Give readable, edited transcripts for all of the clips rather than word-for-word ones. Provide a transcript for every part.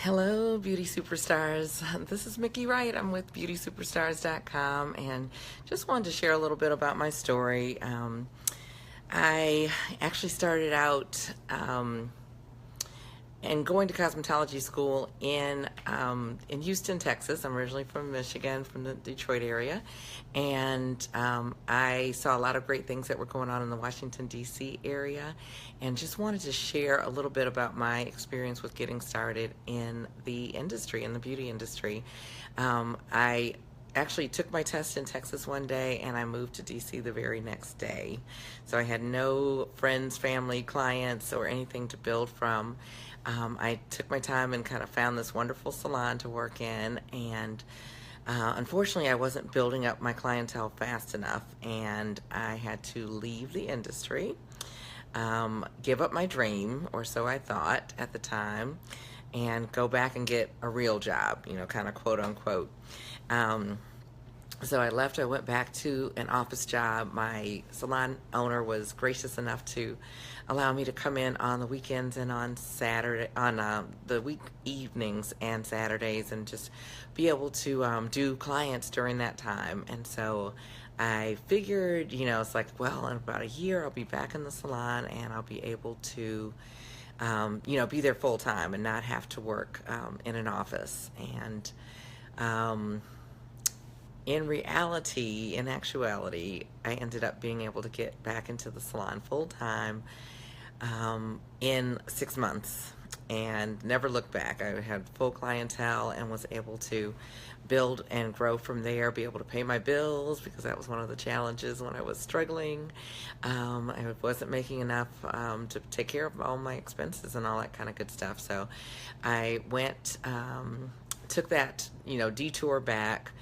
Hello, beauty superstars. This is Miki Wright. I'm with beautysuperstars.com and just wanted to share a little bit about my story. I actually started out and going to cosmetology school in Houston, Texas. I'm originally from Michigan, from the Detroit area, and I saw a lot of great things that were going on in the Washington, D.C. area, and just wanted to share a little bit about my experience with getting started in the industry, in the beauty industry. I actually took my test in Texas one day and I moved to DC the very next day. So I had no friends, family, clients, or anything to build from. I took my time and kind of found this wonderful salon to work in, and unfortunately I wasn't building up my clientele fast enough, and I had to leave the industry, give up my dream, or so I thought at the time, and go back and get a real job, kind of quote unquote. So I left. I went back to an office job. My salon owner was gracious enough to allow me to come in on the weekends and on the week evenings and Saturdays, and just be able to do clients during that time. And so I figured, it's like, well, in about a year I'll be back in the salon and I'll be able to be there full time and not have to work in an office. And in actuality, I ended up being able to get back into the salon full time in 6 months and never looked back. I had full clientele and was able to build and grow from there, be able to pay my bills, because that was one of the challenges when I was struggling. I wasn't making enough to take care of all my expenses and all that kind of good stuff. So I went, took that, detour back,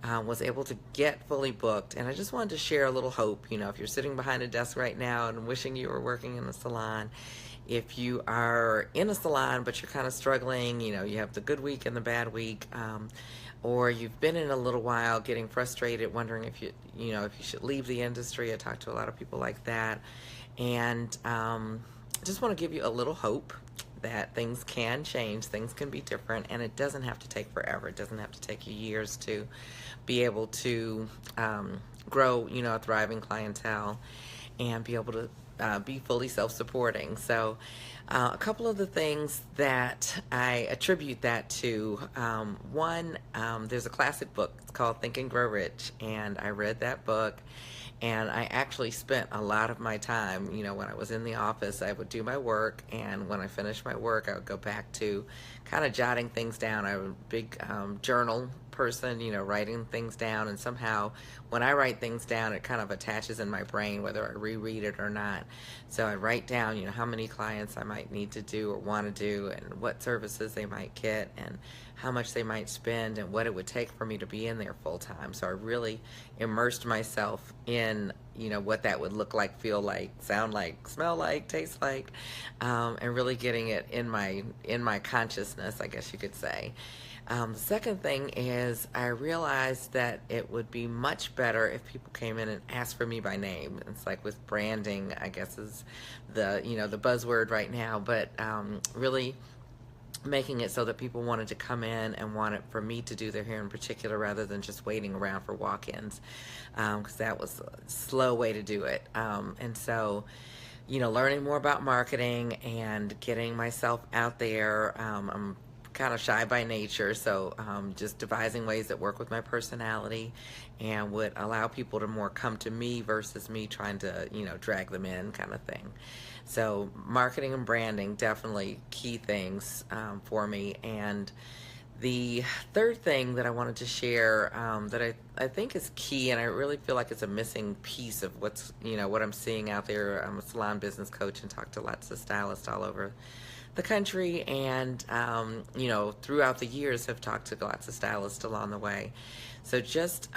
was able to get fully booked. And I just wanted to share a little hope. If you're sitting behind a desk right now and wishing you were working in a salon, if you are in a salon but you're kind of struggling, you have the good week and the bad week, or you've been in a little while getting frustrated, wondering if you should leave the industry. I talk to a lot of people like that, and just want to give you a little hope that things can change, things can be different, and it doesn't have to take forever. It doesn't have to take you years to be able to grow, a thriving clientele and be able to be fully self-supporting. So a couple of the things that I attribute that to, one, there's a classic book. It's called Think and Grow Rich, and I read that book. And I actually spent a lot of my time, when I was in the office, I would do my work, and when I finished my work, I would go back to kind of jotting things down. I'm a big journal person, writing things down, and somehow when I write things down, it kind of attaches in my brain, whether I reread it or not. So I write down, how many clients I might need to do or want to do, and what services they might get, and how much they might spend, and what it would take for me to be in there full time. So I really immersed myself in, what that would look like, feel like, sound like, smell like, taste like, and really getting it in my consciousness, I guess you could say. The second thing is I realized that it would be much better if people came in and asked for me by name. It's like with branding, I guess, is the buzzword right now, but really making it so that people wanted to come in and wanted for me to do their hair in particular, rather than just waiting around for walk-ins, because that was a slow way to do it. And so, learning more about marketing and getting myself out there. I'm kind of shy by nature, so just devising ways that work with my personality and would allow people to more come to me versus me trying to, drag them in, kind of thing. So marketing and branding, definitely key things for me. And the third thing that I wanted to share that I think is key, and I really feel like it's a missing piece of what's, what I'm seeing out there. I'm a salon business coach and talk to lots of stylists all over the country, and throughout the years have talked to lots of stylists along the way. So just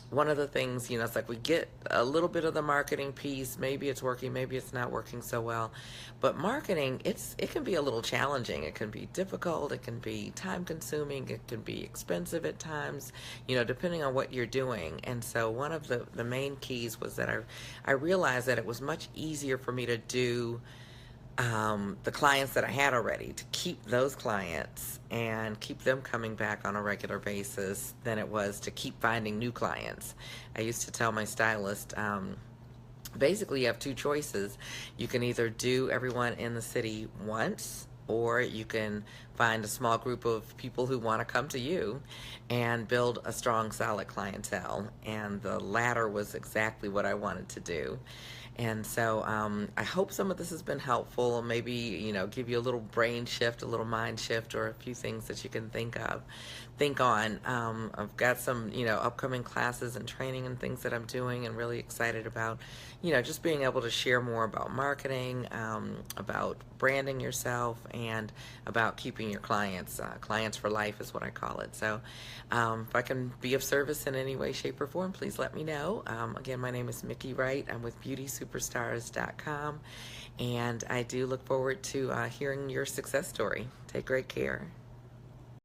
one of the things, it's like we get a little bit of the marketing piece. Maybe it's working, maybe it's not working so well. But marketing, it can be a little challenging. It can be difficult. It can be time consuming. It can be expensive at times, depending on what you're doing. And so one of the main keys was that I realized that it was much easier for me to do the clients that I had already, to keep those clients and keep them coming back on a regular basis than it was to keep finding new clients. I used to tell my stylist, basically you have two choices. You can either do everyone in the city once, or you can find a small group of people who want to come to you and build a strong, solid clientele. And the latter was exactly what I wanted to do. And so I hope some of this has been helpful, and maybe, give you a little brain shift, a little mind shift, or a few things that you can think on. I've got some, upcoming classes and training and things that I'm doing, and really excited about, just being able to share more about marketing, about branding yourself, and about keeping your clients. Clients for life is what I call it. So if I can be of service in any way, shape, or form, please let me know. Again, my name is Miki Wright. I'm with BeautySuperstars.com, and I do look forward to hearing your success story. Take great care.